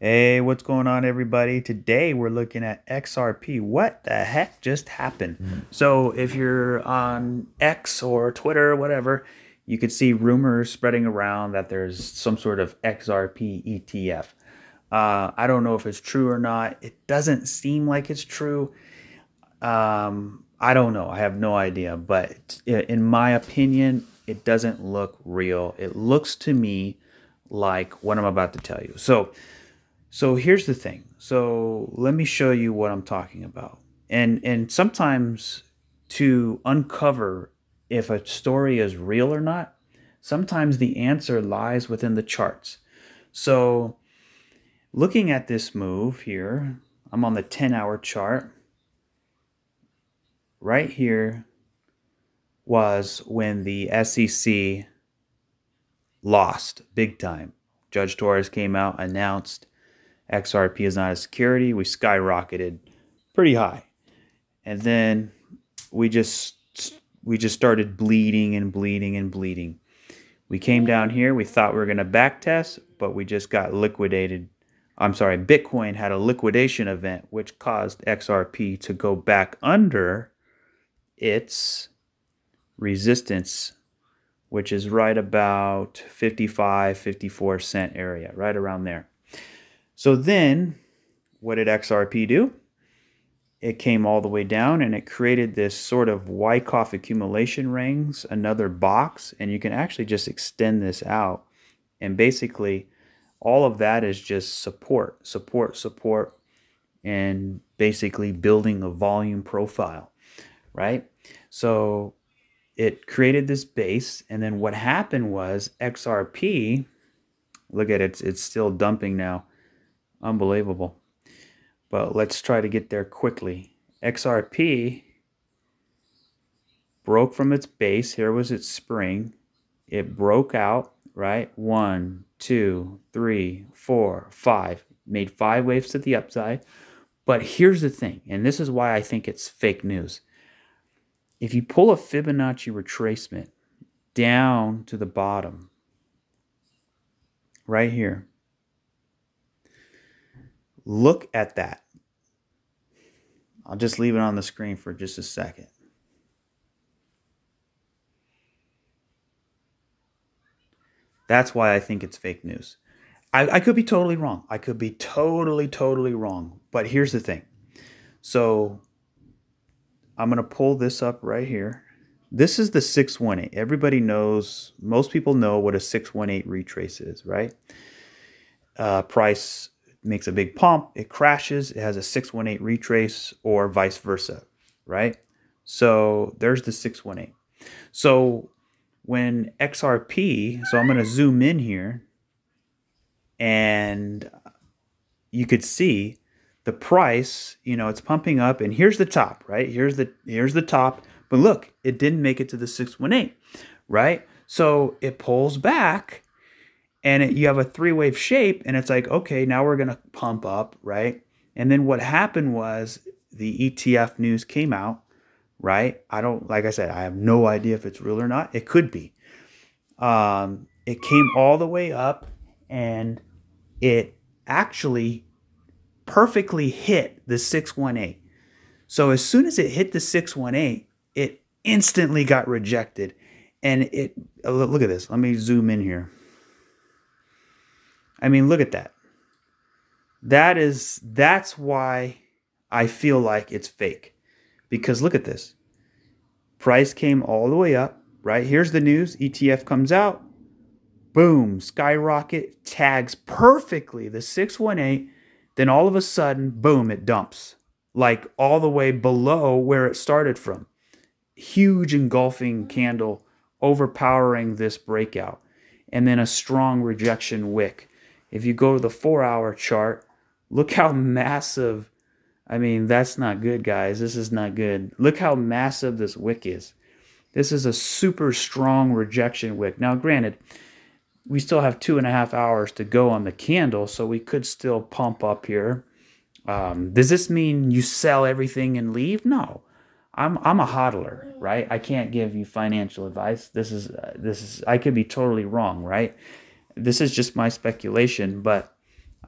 Hey, what's going on, everybody? Today we're looking at XRP. What the heck just happened? So, if you're on X or Twitter or whatever, you could see rumors spreading around that there's some sort of XRP ETF. I don't know if it's true or not. It doesn't seem like it's true. I don't know. I have no idea. But in my opinion, it doesn't look real. It looks to me like what I'm about to tell you. So here's the thing. So let me show you what I'm talking about. And sometimes to uncover if a story is real or not, sometimes the answer lies within the charts. So looking at this move here, I'm on the 10-hour chart. Right here was when the SEC lost big time. Judge Torres came out, announced XRP is not a security. We skyrocketed pretty high. And then we just started bleeding and bleeding and bleeding. We came down here. We thought we were going to back test, but we just got liquidated. I'm sorry, Bitcoin had a liquidation event, which caused XRP to go back under its resistance, which is right about 55, 54 cent area, right around there. So then, what did XRP do? It came all the way down and it created this sort of Wyckoff accumulation rings, another box, and you can actually just extend this out. And basically, all of that is just support, and basically building a volume profile, right? So it created this base, and then what happened was XRP, look at it, it's still dumping now. Unbelievable. But let's try to get there quickly. XRP broke from its base. Here was its spring. It broke out, right? 1, 2, 3, 4, 5. Made 5 waves to the upside. But here's the thing, and this is why I think it's fake news. If you pull a Fibonacci retracement down to the bottom, right here, look at that. I'll just leave it on the screen for just a second. That's why I think it's fake news. I could be totally wrong. I could be totally wrong. But here's the thing. So I'm going to pull this up right here. This is the 618. Everybody knows, most people know what a 618 retrace is, right? Price makes a big pump, it crashes, it has a 618 retrace, or vice versa, right? So there's the 618. So when XRP, so I'm going to zoom in here, and you could see the price, it's pumping up, and here's the top, right? Here's the top, but look, it didn't make it to the 618, right? So it pulls back, and you have a 3-wave shape, and it's like, okay, now we're going to pump up, right? And then what happened was the ETF news came out, right? Like I said, I have no idea if it's real or not. It could be. It came all the way up, and it actually perfectly hit the 618. So as soon as it hit the 618, it instantly got rejected. And look at this. Let me zoom in here. I mean, look at that. That's why I feel like it's fake. Because look at this. Price came all the way up, right? Here's the news. ETF comes out. Boom, skyrocket, tags perfectly the 618. Then all of a sudden, boom, it dumps. Like all the way below where it started from. Huge engulfing candle overpowering this breakout. And then a strong rejection wick. If you go to the 4-hour chart, look how massive. I mean, that's not good, guys. This is not good. Look how massive this wick is. This is a super strong rejection wick. Now, granted, we still have 2.5 hours to go on the candle, so we could still pump up here. Does this mean you sell everything and leave? No. I'm a hodler, right? I can't give you financial advice. This is I could be totally wrong, right? This is just my speculation, but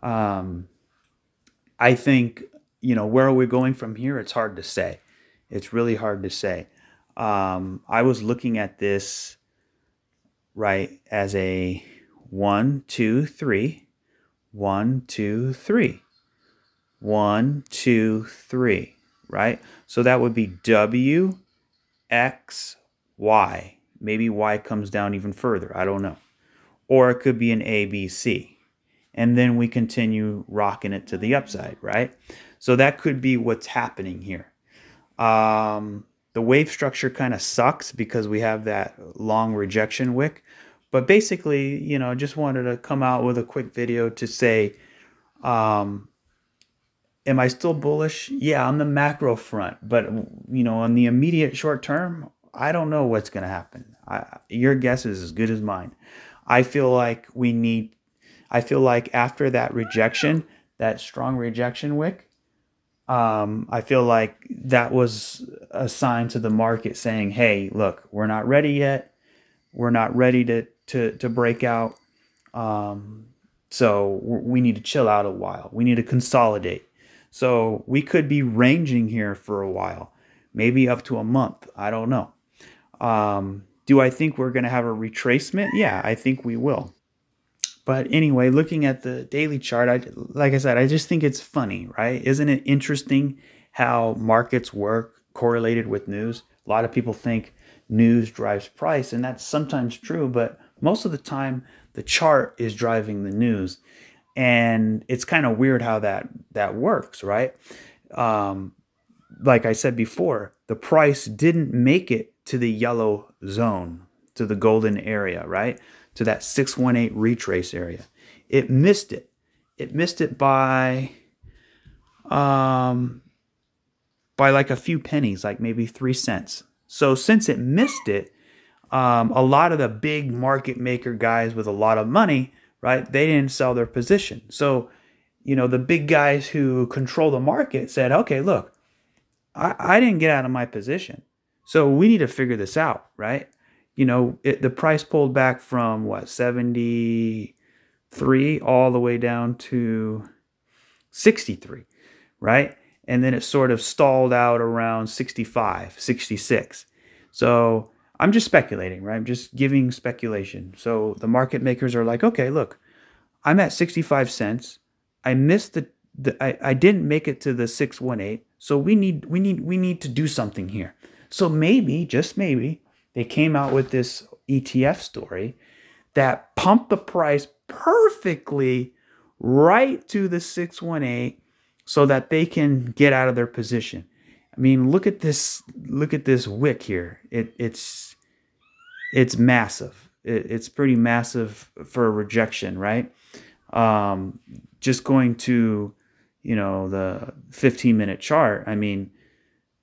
Um, I think, where are we going from here? It's hard to say. It's really hard to say. I was looking at this, right, as a 1, 2, 3, 1, 2, 3, 1, 2, 3, right? So that would be W, X, Y. Maybe Y comes down even further. I don't know. Or it could be an A, B, C. And then we continue rocking it to the upside, right? So that could be what's happening here. The wave structure kind of sucks because we have that long rejection wick. But basically, just wanted to come out with a quick video to say, am I still bullish? Yeah, on the macro front. But, on the immediate short term, I don't know what's going to happen. Your guess is as good as mine. I feel like after that rejection, that strong rejection wick, I feel like that was a sign to the market saying, hey, look, we're not ready yet. We're not ready to break out. So we need to chill out a while. We need to consolidate. So we could be ranging here for a while, maybe up to a month. I don't know. Do I think we're going to have a retracement? Yeah, I think we will. But anyway, looking at the daily chart, like I said, I just think it's funny, right? Isn't it interesting how markets work correlated with news? A lot of people think news drives price, and that's sometimes true, but most of the time the chart is driving the news. And it's kind of weird how that works, right? Like I said before, the price didn't make it to the yellow zone, to the golden area, right? To that 618 retrace area. It missed it. It missed it by like a few pennies, like maybe 3 cents. So since it missed it, a lot of the big market maker guys with a lot of money, right, they didn't sell their position. So, the big guys who control the market said, okay, look, I didn't get out of my position. So we need to figure this out, right? The price pulled back from what, 73 all the way down to 63, right? And then it sort of stalled out around 65, 66. So I'm just speculating, right? I'm just giving speculation. So the market makers are like, okay, look, I'm at 65 cents. I missed I didn't make it to the 618. So we need to do something here. So maybe, just maybe, they came out with this ETF story that pumped the price perfectly right to the 618 so that they can get out of their position. I mean, look at this wick here. It's massive. It's pretty massive for a rejection, right? Just going to, the 15-minute chart, I mean,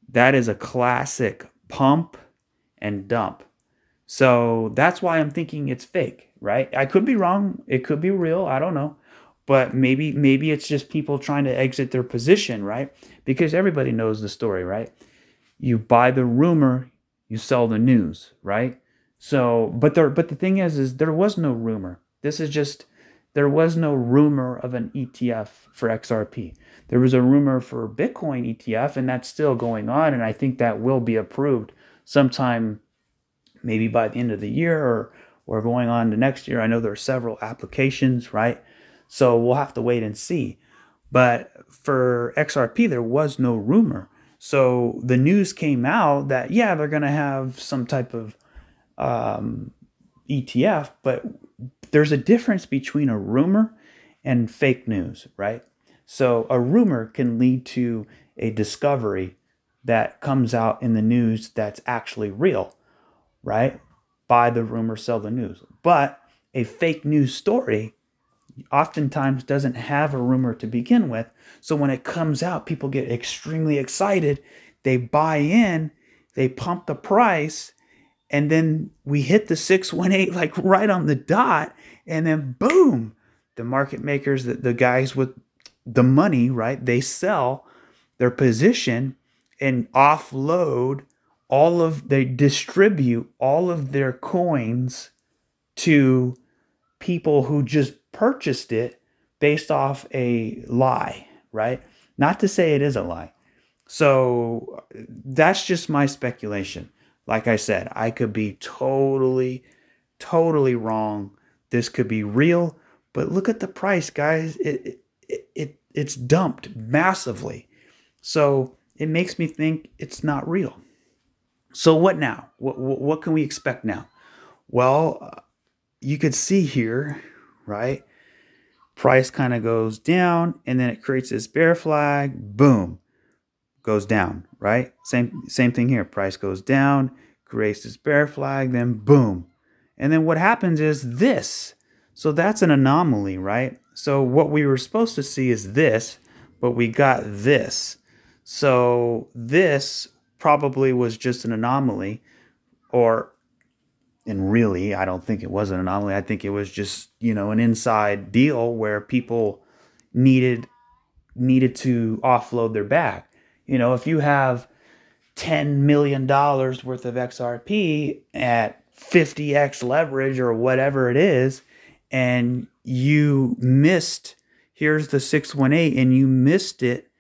that is a classic pump and dump. So that's why I'm thinking it's fake, right? I could be wrong. It could be real. I don't know. But maybe it's just people trying to exit their position, right? Because everybody knows the story, right? You buy the rumor, you sell the news, right? So, but the thing is there was no rumor. There was no rumor of an ETF for XRP. There was a rumor for Bitcoin ETF, and that's still going on, and I think that will be approved sometime maybe by the end of the year or going on to next year. I know there are several applications, right? So we'll have to wait and see. But for XRP, there was no rumor. So the news came out that, yeah, they're going to have some type of ETF, but there's a difference between a rumor and fake news, right? So a rumor can lead to a discovery that comes out in the news that's actually real, right? Buy the rumor, sell the news. But a fake news story oftentimes doesn't have a rumor to begin with. So when it comes out, people get extremely excited. They buy in, they pump the price, and then we hit the 618 like right on the dot, and then boom, the market makers, the guys with the money, right? They sell their position and offload they distribute all of their coins to people who just purchased it based off a lie, right? Not to say it is a lie. So that's just my speculation. Like I said, I could be totally wrong. This could be real, but look at the price, guys. It's dumped massively. So it makes me think it's not real. So what now? What can we expect now? Well, you could see here, right? Price kind of goes down and then it creates this bear flag. Boom, goes down, right? Same thing here. Price goes down, creates this bear flag, then boom. And then what happens is this. So that's an anomaly, right? So what we were supposed to see is this, but we got this. So this probably was just an anomaly, and really, I don't think it was an anomaly. I think it was just, an inside deal where people needed to offload their bag. If you have $10 million worth of XRP at 50x leverage or whatever it is, and you missed, here's the 618, and you missed it,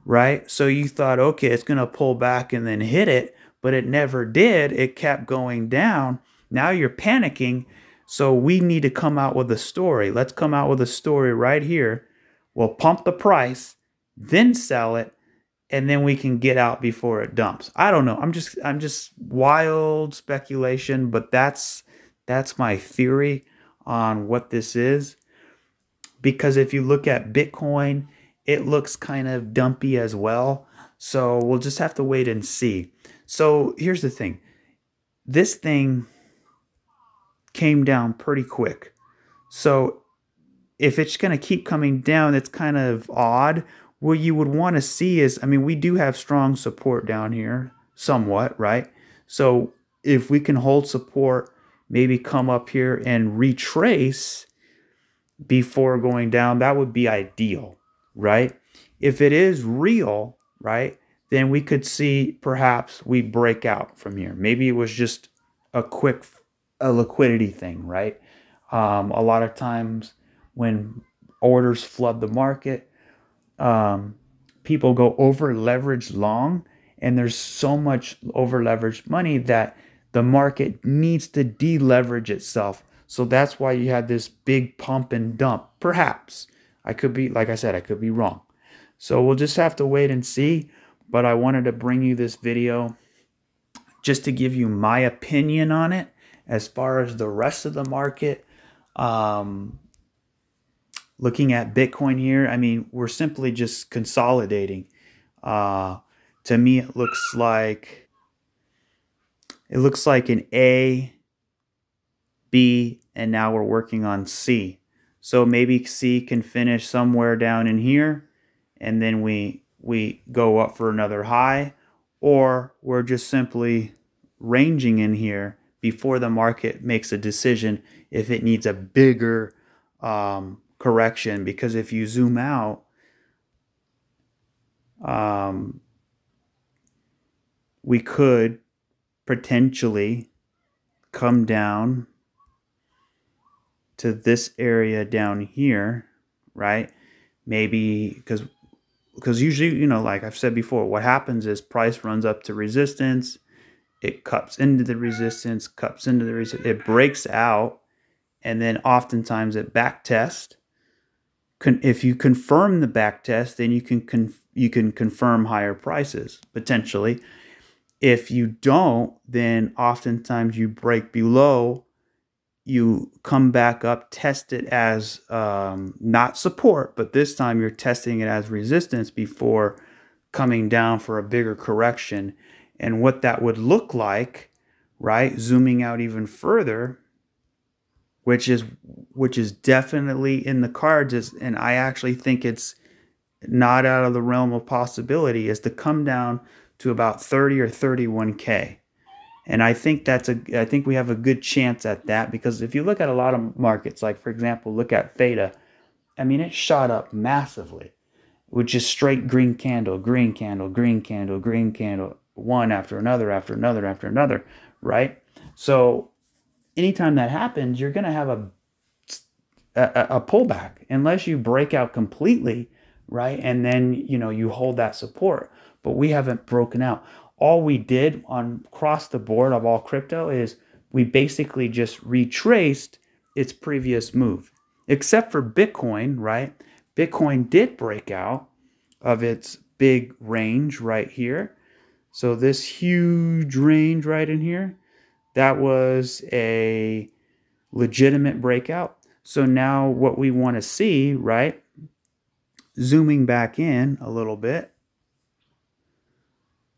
right? So you thought, okay, it's going to pull back and then hit it, but it never did. It kept going down. Now you're panicking. So we need to come out with a story. Let's come out with a story right here. We'll pump the price, then sell it, and then we can get out before it dumps. I don't know. I'm just wild speculation, but that's my theory on what this is. Because if you look at Bitcoin, it looks kind of dumpy as well. So we'll just have to wait and see. So here's the thing. This thing came down pretty quick. So if it's going to keep coming down, it's kind of odd. What you would want to see is, we do have strong support down here, somewhat, right? So if we can hold support, maybe come up here and retrace before going down, that would be ideal, right? If it is real, right, then we could see perhaps we break out from here. Maybe it was just a liquidity thing, right? A lot of times when orders flood the market, people go over leveraged long, and there's so much over leveraged money that the market needs to deleverage itself. So that's why you had this big pump and dump. Perhaps I could be, like I said, I could be wrong. So we'll just have to wait and see. But I wanted to bring you this video just to give you my opinion on it. As far as the rest of the market, looking at Bitcoin here, we're simply just consolidating. To me, it looks like an A, B, and now we're working on C. So maybe C can finish somewhere down in here, and then we go up for another high, or we're just simply ranging in here before the market makes a decision if it needs a bigger correction. Because if you zoom out, we could potentially come down to this area down here, right? Maybe because usually, like I've said before, what happens is price runs up to resistance, it cups into the resistance, it breaks out, and then oftentimes it back tests. If you confirm the back test, then you can confirm higher prices potentially. If you don't, then oftentimes you break below, you come back up, test it as not support, but this time you're testing it as resistance before coming down for a bigger correction. And what that would look like, right, zooming out even further, which is definitely in the cards, and I actually think it's not out of the realm of possibility, is to come down to about 30 or 31K. And I think I think we have a good chance at that, because if you look at a lot of markets, like for example, look at THETA, it shot up massively with just straight green candle, green candle, green candle, green candle, one after another, after another, after another, right? So anytime that happens, you're going to have a pullback unless you break out completely, right? And then, you hold that support. But we haven't broken out. All we did on across the board of all crypto is we basically just retraced its previous move, except for Bitcoin, right? Bitcoin did break out of its big range right here. So this huge range right in here, that was a legitimate breakout. So now what we want to see, right? Zooming back in a little bit.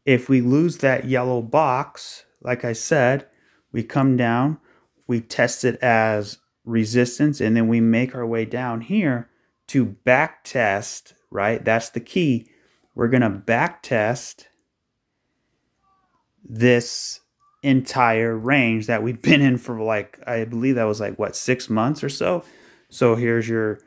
If we lose that yellow box, like I said, we come down, we test it as resistance, and then we make our way down here to back test, right? That's the key. We're going to back test this entire range that we've been in for I believe that was 6 months or so. So here's your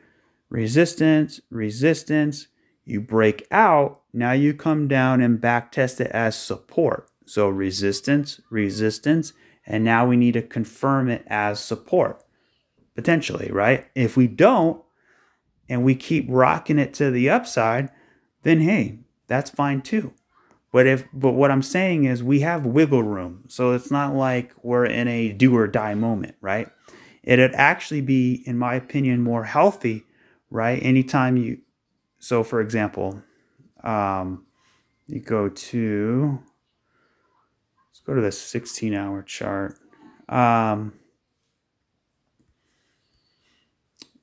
resistance, resistance. You break out. Now you come down and back test it as support. So resistance, resistance. And now we need to confirm it as support, potentially, right? If we don't, and we keep rocking it to the upside, then hey, that's fine too. But what I'm saying is we have wiggle room. So it's not like we're in a do or die moment, right? It'd actually be, in my opinion, more healthy, right? Anytime so for example, you go to, let's go to the 16-hour chart.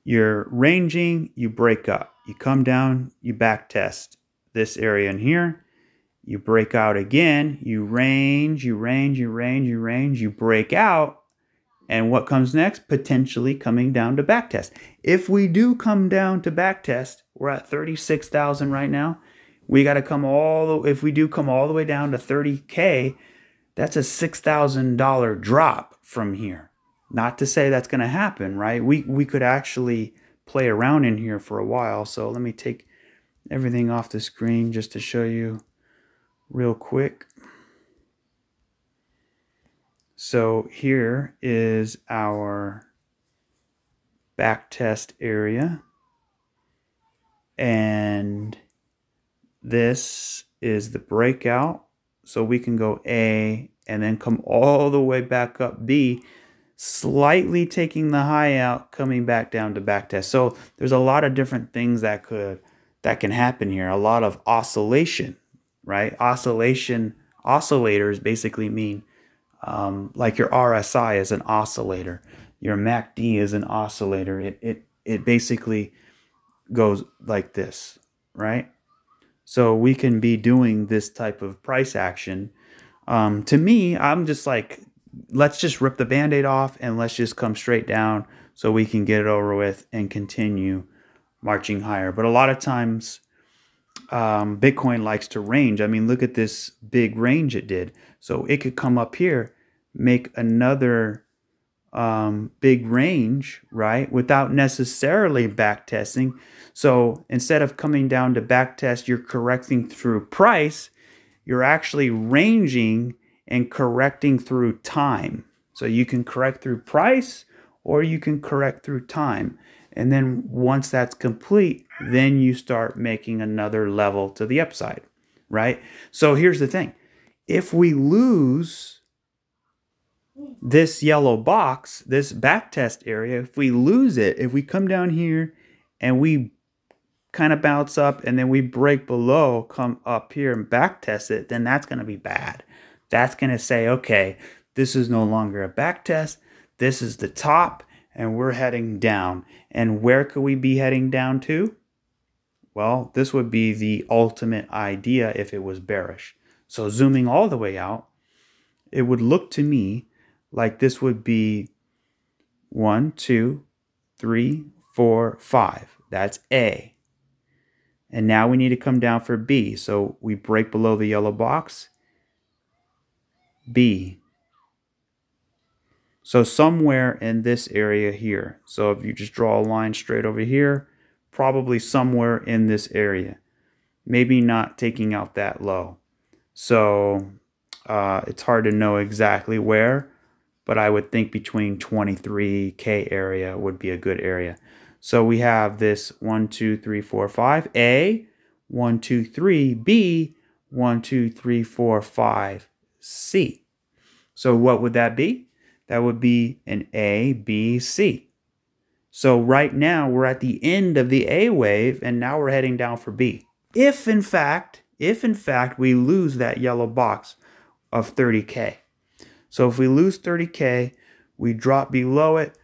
You're ranging, you break up. You come down, you back test this area in here. You break out again, you range, you range, you range, you range, you break out. And what comes next? Potentially coming down to backtest. If we do come down to backtest, we're at 36,000 right now. We got to come if we do come all the way down to 30K, that's a $6,000 drop from here. Not to say that's going to happen, right? We could actually play around in here for a while. So let me take everything off the screen just to show you real quick. So here is our backtest area. And this is the breakout. So we can go A and then come all the way back up B, slightly taking the high out, coming back down to backtest. So there's a lot of different things that can happen here. A lot of oscillation, right? Oscillators basically mean like your RSI is an oscillator, your MACD is an oscillator. It basically goes like this, right? So we can be doing this type of price action. To me, I'm just like, let's just rip the Band-Aid off and let's just come straight down so we can get it over with and continue marching higher. But a lot of times, Bitcoin likes to range. I mean, look at this big range it did. So it could come up here, make another big range, right, without necessarily back testing. So instead of coming down to back test, you're correcting through price, you're actually ranging and correcting through time. So you can correct through price or you can correct through time. And then once that's complete, then you start making another level to the upside, right? So here's the thing. If we lose this yellow box, this backtest area, if we lose it, if we come down here and we kind of bounce up and then we break below, come up here and backtest it, then that's going to be bad. That's going to say, okay, this is no longer a backtest. This is the top and we're heading down. And where could we be heading down to? Well, this would be the ultimate idea if it was bearish. So zooming all the way out, it would look to me like this would be 1, 2, 3, 4, 5. That's A. And now we need to come down for B. So we break below the yellow box. B. So somewhere in this area here. So if you just draw a line straight over here, probably somewhere in this area. Maybe not taking out that low. So it's hard to know exactly where, but I would think between 23K area would be a good area. So we have this 1, 2, 3, 4, 5, A, 1, 2, 3, B, 1, 2, 3, 4, 5, C. So what would that be? That would be an A, B, C. So right now we're at the end of the A wave, and now we're heading down for B. If in fact we lose that yellow box of 30K. So if we lose 30K, we drop below it,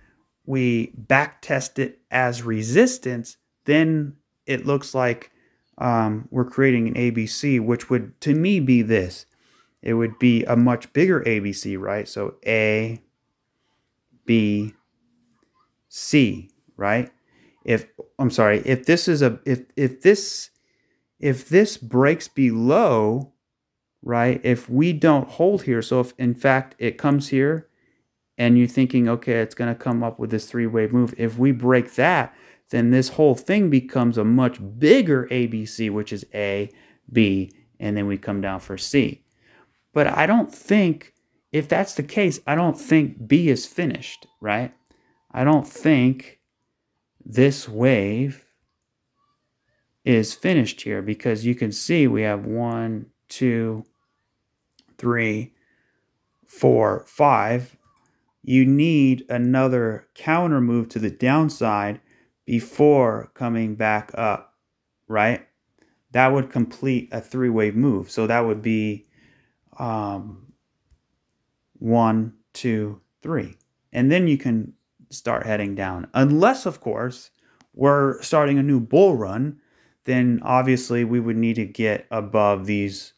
we back test it as resistance, then it looks like we're creating an ABC, which would, to me, be this. It would be a much bigger ABC, right? So A, B, C, right? If this breaks below, right? If we don't hold here, so if in fact it comes here and you're thinking, okay, it's going to come up with this three-wave move. If we break that, then this whole thing becomes a much bigger ABC, which is A, B, and then we come down for C. But I don't think, if that's the case, I don't think B is finished, right? I don't think this wave is finished here, because you can see we have 1, 2, 3, 4, 5. You need another counter move to the downside before coming back up, right? That would complete a three-wave move. So that would be 1, 2, 3. And then you can start heading down. Unless, of course, we're starting a new bull run, then obviously we would need to get above these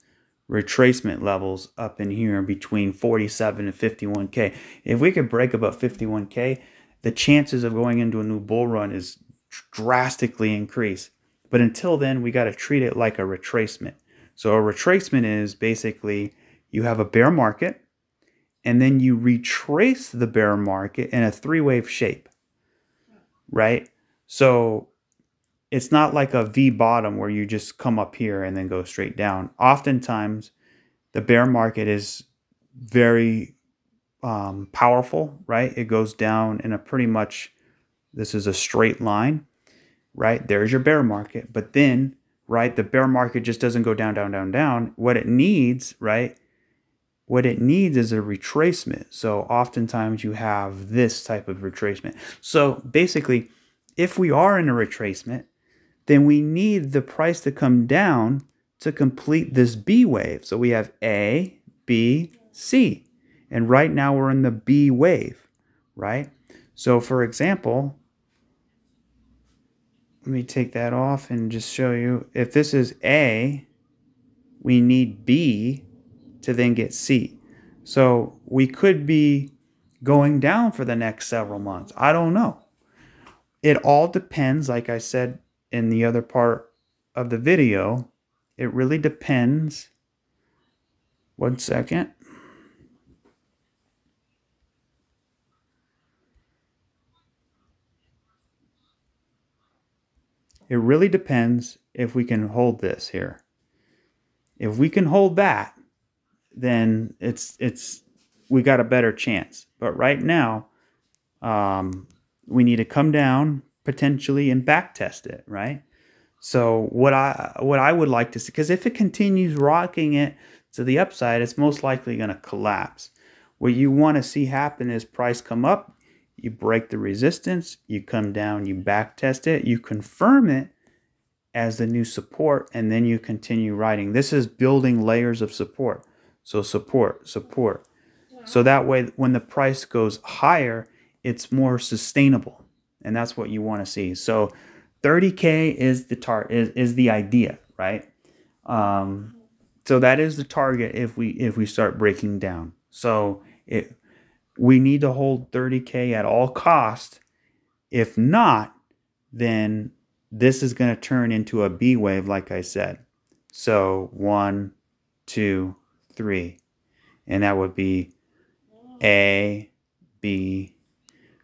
retracement levels up in here between 47 and 51K. If we could break above 51K, the chances of going into a new bull run is drastically increased. But until then, we got to treat it like a retracement. So a retracement is basically you have a bear market, and then you retrace the bear market in a three-wave shape, right? So it's not like a V bottom where you just come up here and then go straight down. Oftentimes, the bear market is very powerful, right? It goes down in a pretty much, this is a straight line, right? There's your bear market. But then, right, the bear market just doesn't go down, down, down, down. What it needs, right? What it needs is a retracement. So oftentimes you have this type of retracement. So basically, if we are in a retracement, then we need the price to come down to complete this B wave. So we have A, B, C. And right now we're in the B wave, right? So for example, let me take that off and just show you. If this is A, we need B to then get C. So we could be going down for the next several months. I don't know. It all depends, like I said in the other part of the video, it really depends. 1 second. It really depends if we can hold this here. If we can hold that, then we got a better chance. But right now, we need to come down potentially and back test it, right? So what I would like to see, because if it continues rocking it to the upside, it's most likely going to collapse. What you want to see happen is price come up, you break the resistance, you come down, you back test it, you confirm it as the new support, and then you continue riding. This is building layers of support. So support, support. So that way, when the price goes higher, it's more sustainable. And that's what you want to see. So 30K is the idea, right? So that is the target if we start breaking down. So we need to hold 30K at all costs. If not, then this is going to turn into a B wave, like I said. So 1, 2, 3. And that would be A, B,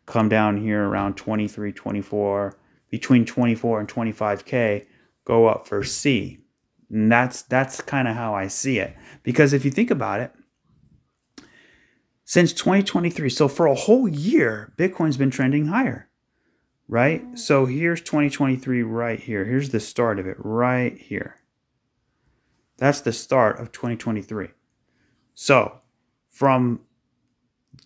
come down here around 23, 24, between 24 and 25K, go up for C. And that's kind of how I see it. Because if you think about it, since 2023, so for a whole year, Bitcoin's been trending higher, right? So here's 2023 right here. Here's the start of it right here. That's the start of 2023. So from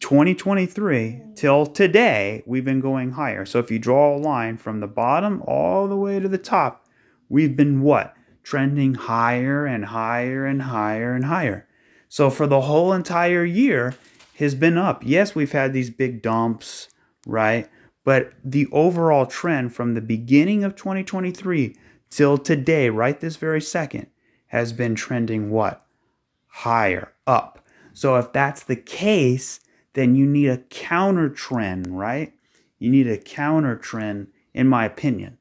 2023 till today, we've been going higher. So if you draw a line from the bottom all the way to the top, we've been what? Trending higher and higher and higher and higher. So for the whole entire year has been up. Yes, we've had these big dumps, right? But the overall trend from the beginning of 2023 till today, right this very second, has been trending what? Higher, up. So if that's the case, then you need a counter trend, right? You need a counter trend, in my opinion.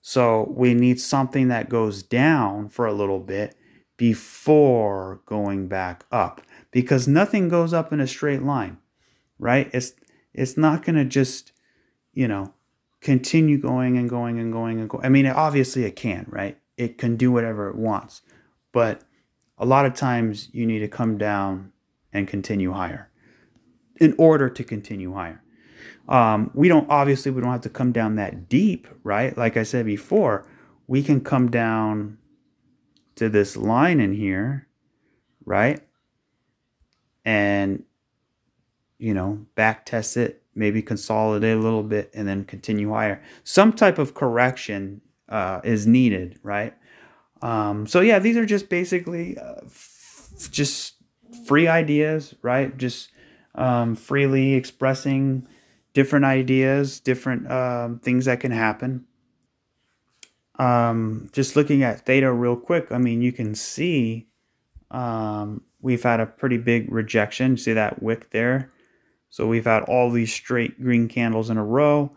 So we need something that goes down for a little bit before going back up, because nothing goes up in a straight line, right? It's not going to just, continue going and going and going and going. I mean, obviously it can, right? It can do whatever it wants, but a lot of times you need to come down and continue higher in order to continue higher. We don't have to come down that deep, right? Like I said before, we can come down to this line in here, right? And, back test it, maybe consolidate a little bit and then continue higher. Some type of correction is needed, right? So yeah, these are just basically just free ideas, right? Just freely expressing different ideas, different things that can happen. Just looking at theta real quick, I mean, you can see we've had a pretty big rejection. See that wick there? So we've had all these straight green candles in a row.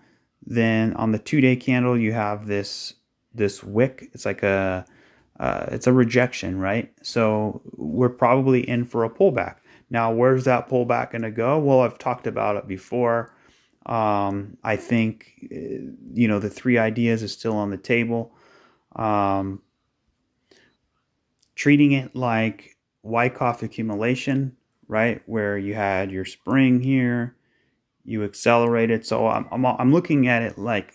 Then on the 2-day candle, you have this wick. It's like it's a rejection, right? So we're probably in for a pullback. Now, where's that pullback going to go? Well, I've talked about it before. I think, the 3 ideas is still on the table. Treating it like Wyckoff accumulation, right? Where you had your spring here, you accelerated. So I'm looking at it like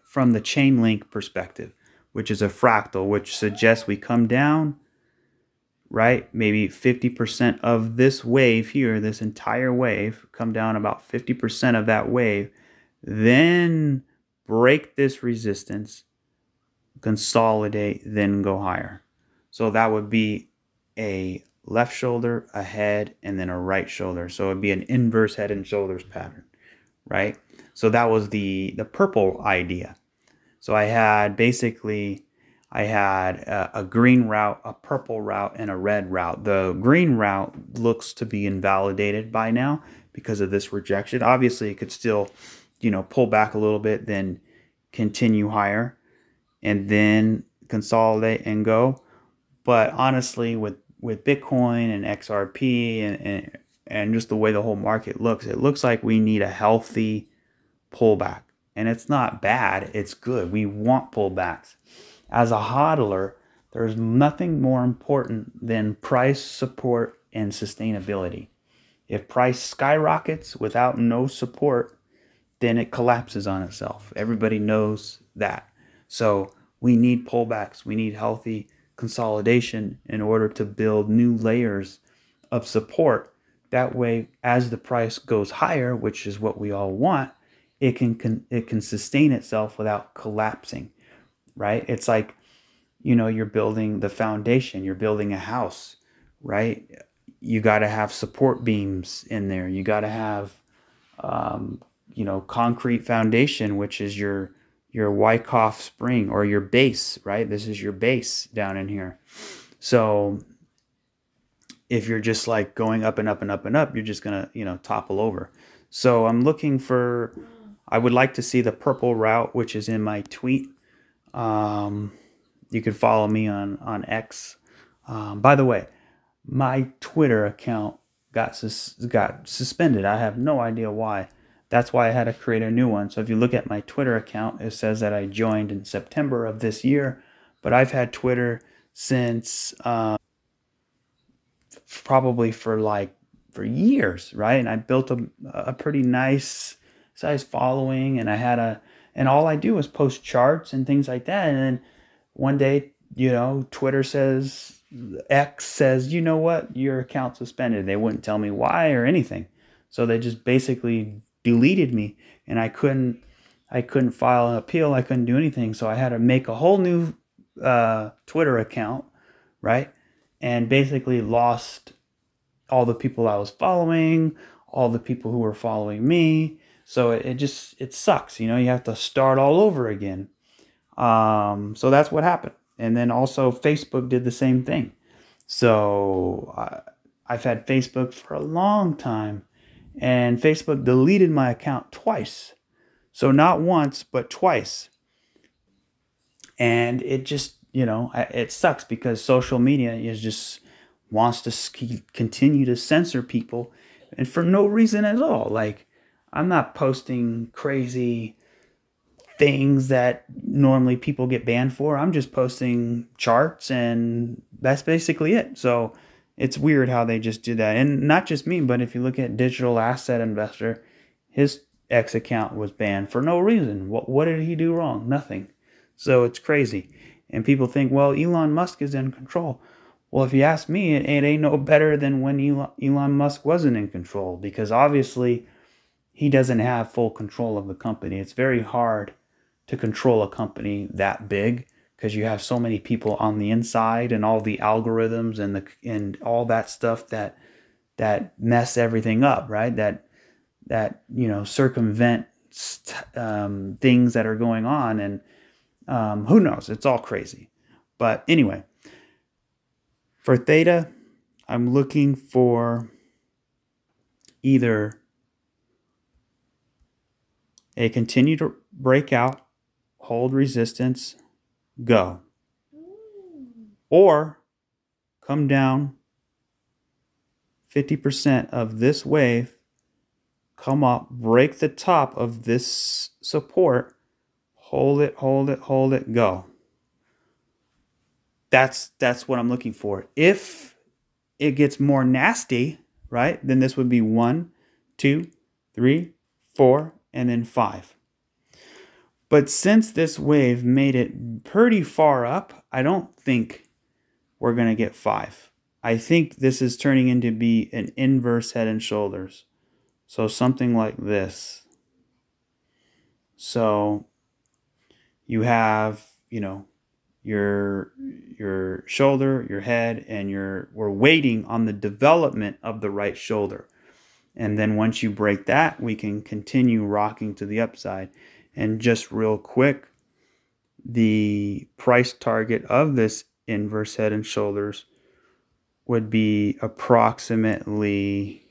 from the chain link perspective, which is a fractal, which suggests we come down, right? Maybe 50% of this wave here, this entire wave, come down about 50% of that wave, then break this resistance, consolidate, then go higher. So that would be a left shoulder, a head, and then a right shoulder. So it would be an inverse head and shoulders pattern, right? So that was the purple idea. So I had a green route, a purple route, and a red route. The green route looks to be invalidated by now because of this rejection. Obviously, it could still, pull back a little bit, then continue higher, and then consolidate and go. But honestly, with Bitcoin and XRP and just the way the whole market looks, it looks like we need a healthy pullback. And it's not bad, it's good. We want pullbacks. As a hodler, there's nothing more important than price support and sustainability. If price skyrockets without no support, then it collapses on itself. Everybody knows that. So we need pullbacks. We need healthy consolidation in order to build new layers of support. That way, as the price goes higher, which is what we all want, it can sustain itself without collapsing, right? It's like, you're building the foundation, you're building a house, right? You got to have support beams in there. You got to have, concrete foundation, which is your Wyckoff spring or your base, right? This is your base down in here. So if you're just like going up and up and up and up, you're just going to, topple over. So I would like to see the purple route, which is in my tweet. You can follow me on X. By the way, my Twitter account got suspended. I have no idea why. That's why I had to create a new one. So if you look at my Twitter account, it says that I joined in September of this year. But I've had Twitter since probably for years, right? And I built a pretty nice size following, and I had And all I do is post charts and things like that. And then one day, Twitter says, X says, you know what, your account's suspended. They wouldn't tell me why or anything. So they just basically deleted me, and I couldn't file an appeal. I couldn't do anything. So I had to make a whole new Twitter account, right? And basically lost all the people I was following, all the people who were following me. So it sucks. You have to start all over again. So that's what happened. And then also Facebook did the same thing. So I've had Facebook for a long time, and Facebook deleted my account twice. So not once, but twice. And it just, it sucks because social media is just wants to continue to censor people, and for no reason at all. Like, I'm not posting crazy things that normally people get banned for. I'm just posting charts, and that's basically it. So it's weird how they just do that. And not just me, but if you look at Digital Asset Investor, his X account was banned for no reason. What did he do wrong? Nothing. So it's crazy. And people think, well, Elon Musk is in control. Well, if you ask me, it ain't no better than when Elon Musk wasn't in control, because obviously he doesn't have full control of the company. It's very hard to control a company that big because you have so many people on the inside, and all the algorithms and all that stuff that mess everything up, right? That circumvent things that are going on, and who knows? It's all crazy. But anyway, for Theta, I'm looking for either a continue to breakout, hold resistance, go, or come down 50% of this wave, come up, break the top of this support, hold it, go. That's what I'm looking for. If it gets more nasty, right, then this would be 1, 2, 3, 4, and then 5. But since this wave made it pretty far up, I don't think we're going to get 5. I think this is turning into be an inverse head and shoulders. So something like this. So you have, your shoulder, your head, and we're waiting on the development of the right shoulder. And then once you break that, we can continue rocking to the upside. And just real quick, the price target of this inverse head and shoulders would be approximately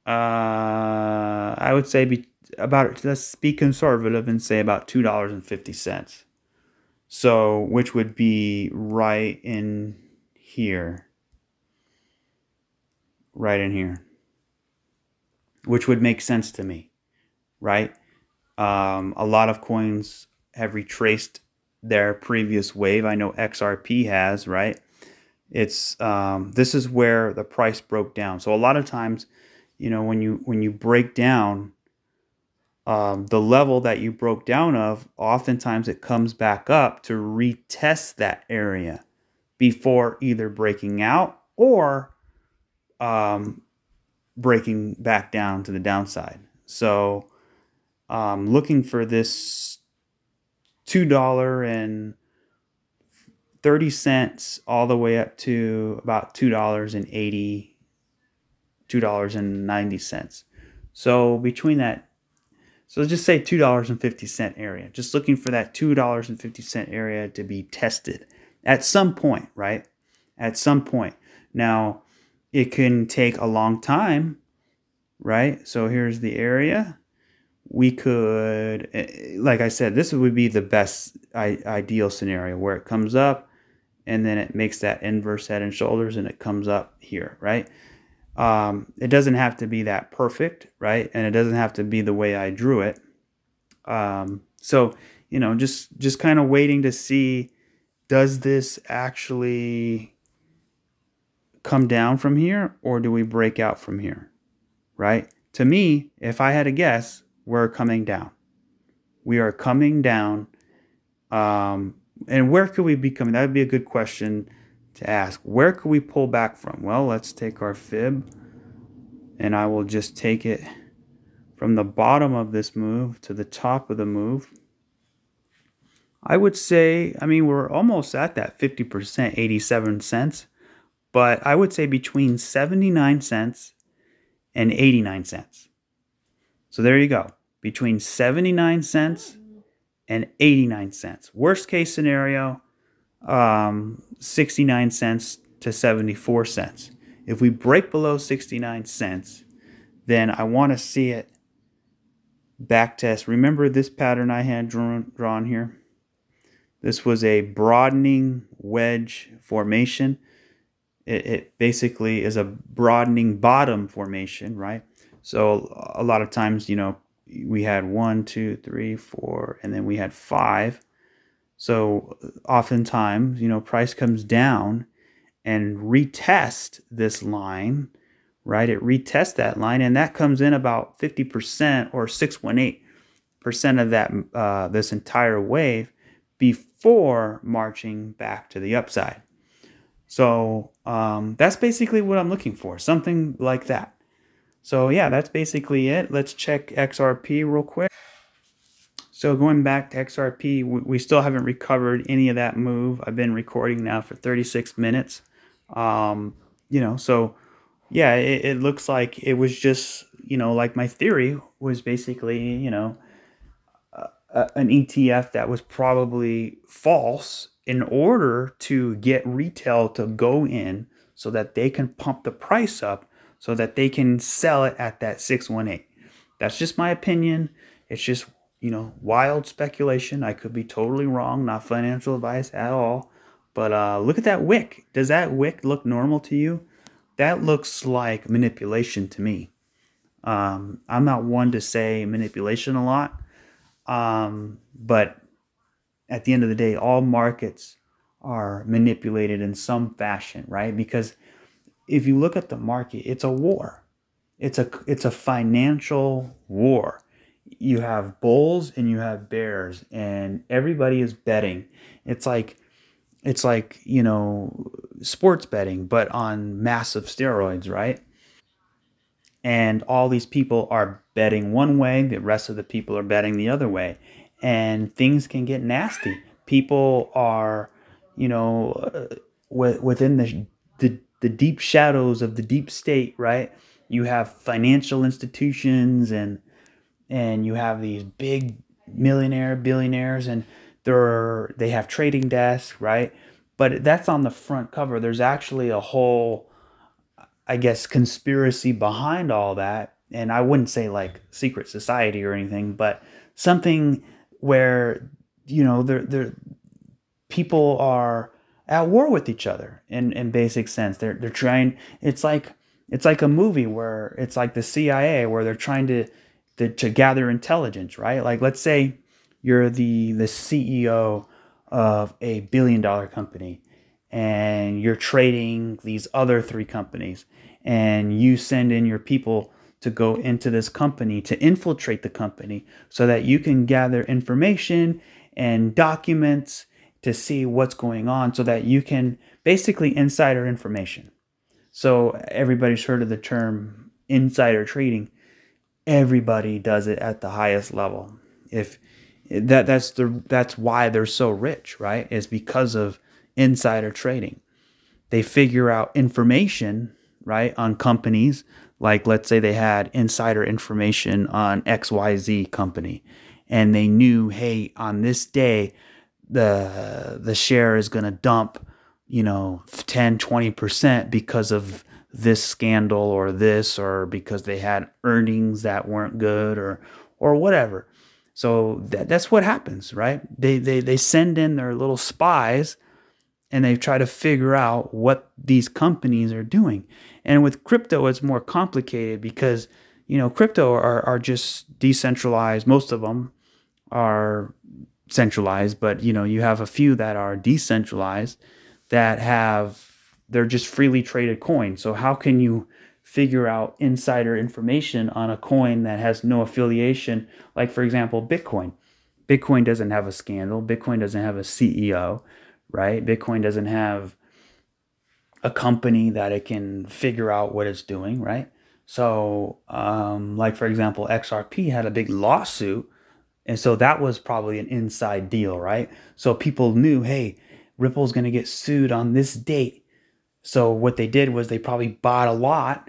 I would say let's be conservative and say about $2.50. So, which would be right in here. Right in here. Which would make sense to me, right? A lot of coins have retraced their previous wave. I know XRP has, right? It's this is where the price broke down. So a lot of times, when you break down the level that you broke down of, oftentimes it comes back up to retest that area before either breaking out or breaking back down to the downside. So looking for this $2.30 all the way up to about $2.80, $2.90. So between that, so just say $2.50 area. Just looking for that $2.50 area to be tested at some point, right? At some point. Now, it can take a long time, right? So here's the area. We could, like I said, this would be the best ideal scenario where it comes up and then it makes that inverse head and shoulders and it comes up here, right? It doesn't have to be that perfect, right? And it doesn't have to be the way I drew it. So, just kind of waiting to see, does this actually come down from here or do we break out from here, right? to me, if I had to guess, we're coming down. We are coming down. And where could we be coming? That would be a good question to ask. Where could we pull back from? Well, let's take our fib, and I will just take it from the bottom of this move to the top of the move. I would say, I mean, we're almost at that 50%, 87 cents, but I would say between 79 cents and 89 cents. So there you go. Between 79 cents and 89 cents. Worst case scenario, 69 cents to 74 cents. If we break below 69 cents, then I want to see it back test. Remember this pattern I had drawn here? This was a broadening wedge formation. It basically is a broadening bottom formation, right? So a lot of times, you know, we had 1, 2, 3, 4, and then we had 5. So oftentimes, you know, price comes down and retest this line, right? It retests that line, and that comes in about 50% or 618% of that this entire wave before marching back to the upside. So that's basically what I'm looking for, something like that. So yeah, that's basically it. Let's check XRP real quick. So going back to XRP, we still haven't recovered any of that move. I've been recording now for 36 minutes. You know, so yeah, it looks like it was just, you know, like my theory was basically, you know, an ETF that was probably false in order to get retail to go in so that they can pump the price up so that they can sell it at that 618. That's just my opinion. It's just, you know, wild speculation. I could be totally wrong, not financial advice at all. But look at that wick. Does that wick look normal to you? That looks like manipulation to me. I'm not one to say manipulation a lot. But at the end of the day, all markets are manipulated in some fashion, right? Because if you look at the market, it's a war. It's a financial war. You have bulls and you have bears, and everybody is betting. It's like, you know, sports betting, but on massive steroids, right? And all these people are betting one way, the rest of the people are betting the other way, and things can get nasty. People are, you know, within the deep shadows of the deep state, right? You have financial institutions, and you have these big billionaires, and they have trading desks, right? But that's on the front cover. There's actually a whole, I guess, conspiracy behind all that. And I wouldn't say like secret society or anything, but something where, you know, they're people are at war with each other in basic sense. They're trying. It's like a movie where it's like the CIA, where they're trying to gather intelligence, right? Like, let's say you're the CEO of a billion-dollar company, and you're trading these other 3 companies, and you send in your people to go into this company to infiltrate the company so that you can gather information and documents to see what's going on, so that you can basically insider information. So everybody's heard of the term insider trading. Everybody does it at the highest level. If that's why they're so rich, right? Is because of insider trading. They figure out information, right, on companies. Like, let's say they had insider information on XYZ company, and they knew, hey, on this day, the share is going to dump, you know, 10-20% because of this scandal or this, or because they had earnings that weren't good, or whatever. So that's what happens, right? They send in their little spies, and they try to figure out what these companies are doing. And with crypto, it's more complicated because, you know, crypto are just decentralized. Most of them are centralized, but, you know, you have a few that are decentralized, they're just freely traded coins. So how can you figure out insider information on a coin that has no affiliation. Like, for example, Bitcoin. Bitcoin doesn't have a scandal. Bitcoin doesn't have a CEO, right? Bitcoin doesn't have a company that it can figure out what it's doing, right? So, like, for example, XRP had a big lawsuit, and so that was probably an inside deal, right? So people knew, hey, Ripple's going to get sued on this date. So what they did was they probably bought a lot,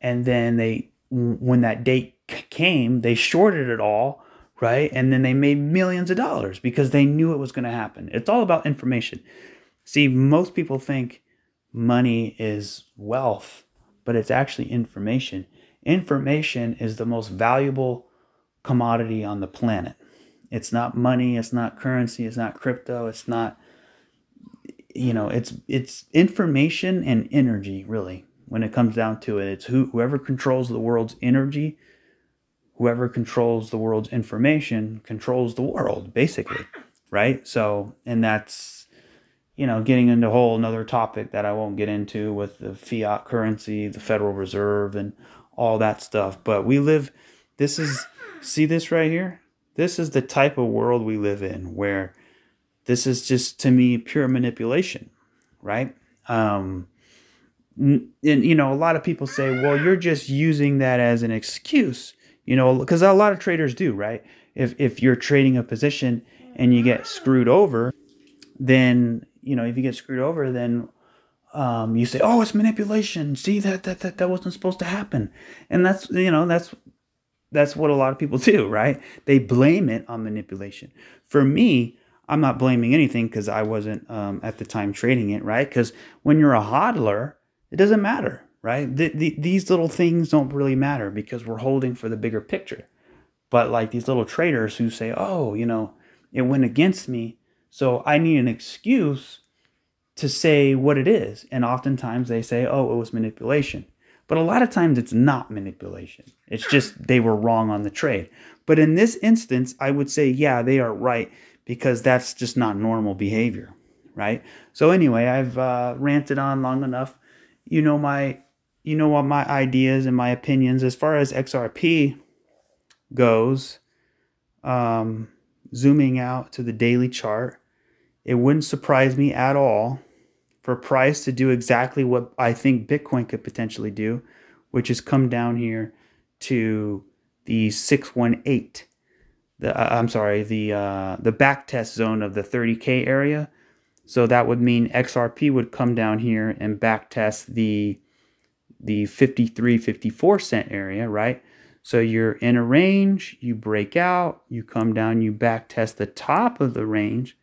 and then when that date came, they shorted it all, right? And then they made millions of dollars because they knew it was going to happen. It's all about information. See, most people think money is wealth, but it's actually information. Information is the most valuable commodity on the planet. It's not money, it's not currency, it's not crypto, it's not, it's information and energy, really. When it comes down to it, it's whoever controls the world's energy, whoever controls the world's information controls the world, basically, right? So, and that's, getting into a whole another topic that I won't get into with the fiat currency, the Federal Reserve, and all that stuff. But see this right here? This is the type of world we live in, where this is just, to me, pure manipulation, right? And, a lot of people say, well, you're just using that as an excuse, because a lot of traders do, right? If you're trading a position and you get screwed over, then, if you get screwed over, then you say, oh, it's manipulation. See, that wasn't supposed to happen. And that's what a lot of people do, right? They blame it on manipulation. For me, I'm not blaming anything because I wasn't at the time trading it, right? Because when you're a hodler, it doesn't matter, right? These little things don't really matter because we're holding for the bigger picture. But like these little traders who say, oh, it went against me, so I need an excuse to say what it is. And oftentimes they say, oh, it was manipulation. But a lot of times it's not manipulation. It's just they were wrong on the trade. But in this instance, I would say, yeah, they are right, because that's just not normal behavior, right? So anyway, I've ranted on long enough. You know what my ideas and my opinions as far as XRP goes. Zooming out to the daily chart, it wouldn't surprise me at all for price to do exactly what I think Bitcoin could potentially do, which is come down here to the 618. The back test zone of the 30K area. So that would mean XRP would come down here and back test the 53-54 cent area, right? So you're in a range, you break out, you come down, you back test the top of the range,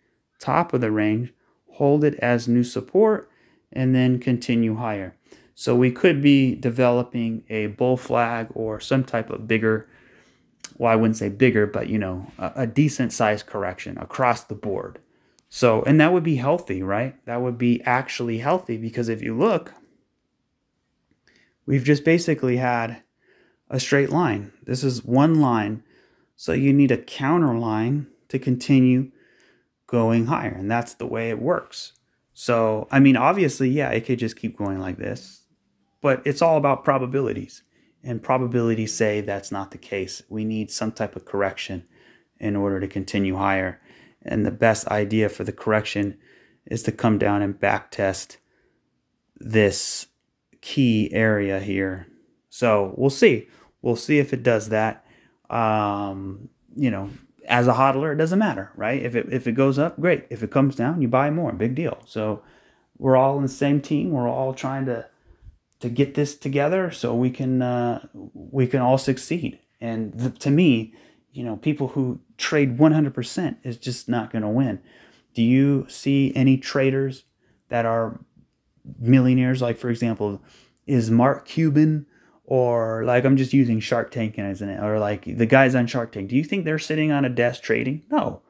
hold it as new support, and then continue higher. So we could be developing a bull flag or some type of bigger, well, I wouldn't say bigger, but a decent sized correction across the board. So, and that would be healthy, right? That would be actually healthy, because if you look, we've just basically had a straight line. This is one line. So you need a counter line to continue going higher. And that's the way it works. So, I mean, obviously, yeah, it could just keep going like this, but it's all about probabilities. And probabilities say that's not the case. We need some type of correction in order to continue higher. And the best idea for the correction is to come down and back test this key area here. So we'll see. We'll see if it does that. As a hodler, it doesn't matter, right? If it goes up, great. If it comes down, you buy more. Big deal. So we're all in the same team. We're all trying to get this together so we can all succeed. And to me, people who trade 100% is just not going to win. Do you see any traders that are millionaires? Like, for example, is Mark Cuban, or like, I'm just using Shark Tank as an, or like the guys on Shark Tank. Do you think they're sitting on a desk trading? No,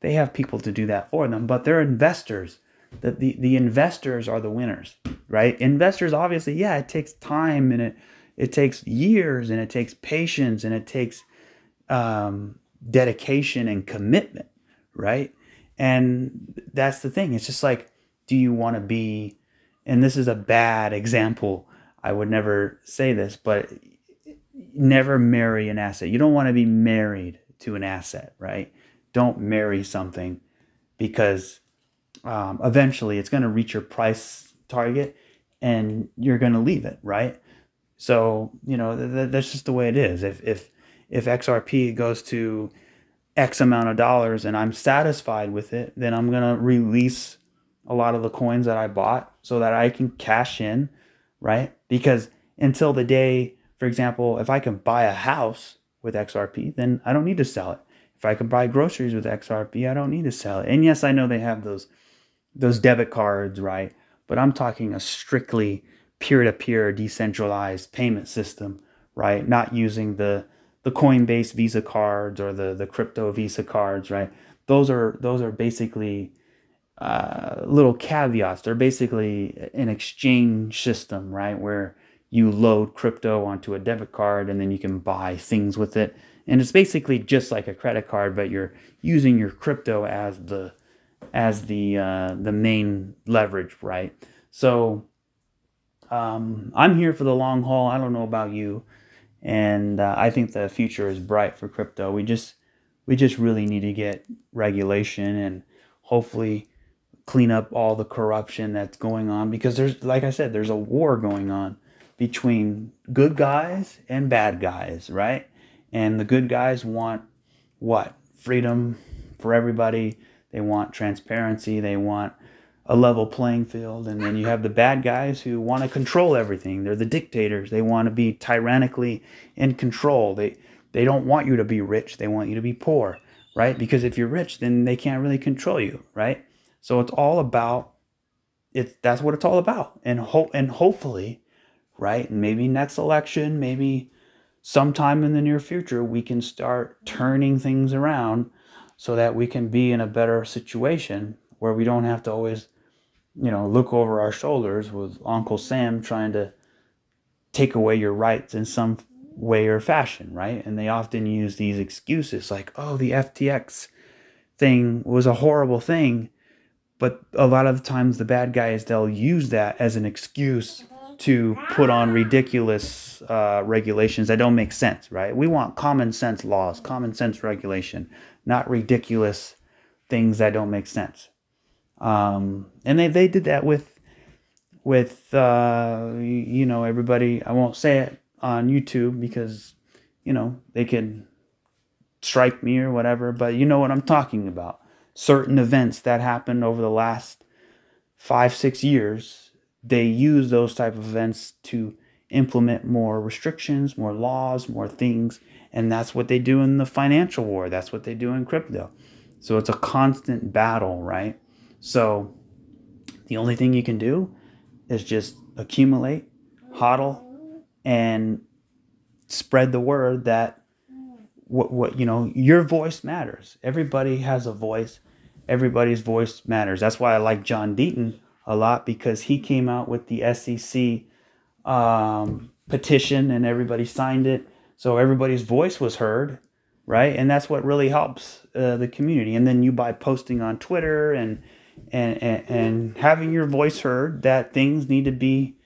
they have people to do that for them, but they're investors. The investors are the winners, right? Investors, obviously, yeah, it takes time, and it takes years, and it takes patience, and it takes dedication and commitment, right? And that's the thing. It's just like, do you want to be, and this is a bad example, I would never say this, but never marry an asset. You don't want to be married to an asset, right? Don't marry something, because eventually it's going to reach your price target and you're going to leave it, right? So, you know, that's just the way it is. If XRP goes to X amount of dollars and I'm satisfied with it, then I'm going to release a lot of the coins that I bought so that I can cash in, right? Because until the day, for example, if I can buy a house with XRP, then I don't need to sell it. If I can buy groceries with XRP, I don't need to sell it. And yes, I know they have those debit cards, right? But I'm talking a strictly peer-to-peer decentralized payment system, right? Not using the Coinbase Visa cards or the crypto Visa cards, right? Those are basically little caveats. They're basically an exchange system, right? Where you load crypto onto a debit card and then you can buy things with it. And it's basically just like a credit card, but you're using your crypto as the main leverage, right? So I'm here for the long haul. I don't know about you, and I think the future is bright for crypto. We just really need to get regulation and hopefully clean up all the corruption that's going on, because there's, like I said, there's a war going on between good guys and bad guys, right? And the good guys want what? Freedom for everybody. They want transparency. They want a level playing field. And then you have the bad guys who want to control everything. They're the dictators. They want to be tyrannically in control. They don't want you to be rich. They want you to be poor, right? Because if you're rich, then they can't really control you, right? So it's all about it. That's what it's all about. And hopefully, right? And maybe next election, maybe sometime in the near future, we can start turning things around so that we can be in a better situation where we don't have to always, you know, look over our shoulders with Uncle Sam trying to take away your rights in some way or fashion, right? And they often use these excuses like, oh, the FTX thing was a horrible thing. But a lot of the times the bad guys, they'll use that as an excuse to put on ridiculous regulations that don't make sense, right? We want common sense laws, common sense regulation, not ridiculous things that don't make sense. And they did that with you know, everybody. I won't say it on YouTube because, you know, they could strike me or whatever, but you know what I'm talking about. Certain events that happened over the last 5-6 years, they use those type of events to implement more restrictions, more laws, more things. And that's what they do in the financial war. That's what they do in crypto. So it's a constant battle, right? So the only thing you can do is just accumulate, hodl, and spread the word that what you know, your voice matters. Everybody has a voice. Everybody's voice matters. That's why I like John Deaton a lot, because he came out with the SEC petition and everybody signed it. So everybody's voice was heard, right? And that's what really helps the community. And then you, by posting on Twitter and having your voice heard, that things need to be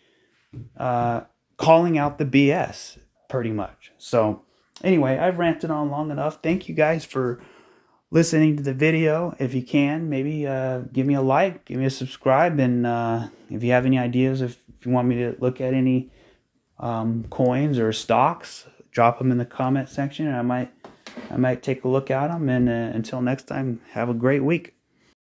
calling out the BS pretty much. So anyway, I've ranted on long enough. Thank you guys for listening to the video. If you can, maybe give me a like, give me a subscribe, and if you have any ideas, if you want me to look at any coins or stocks, drop them in the comment section, and I might take a look at them. And until next time, have a great week.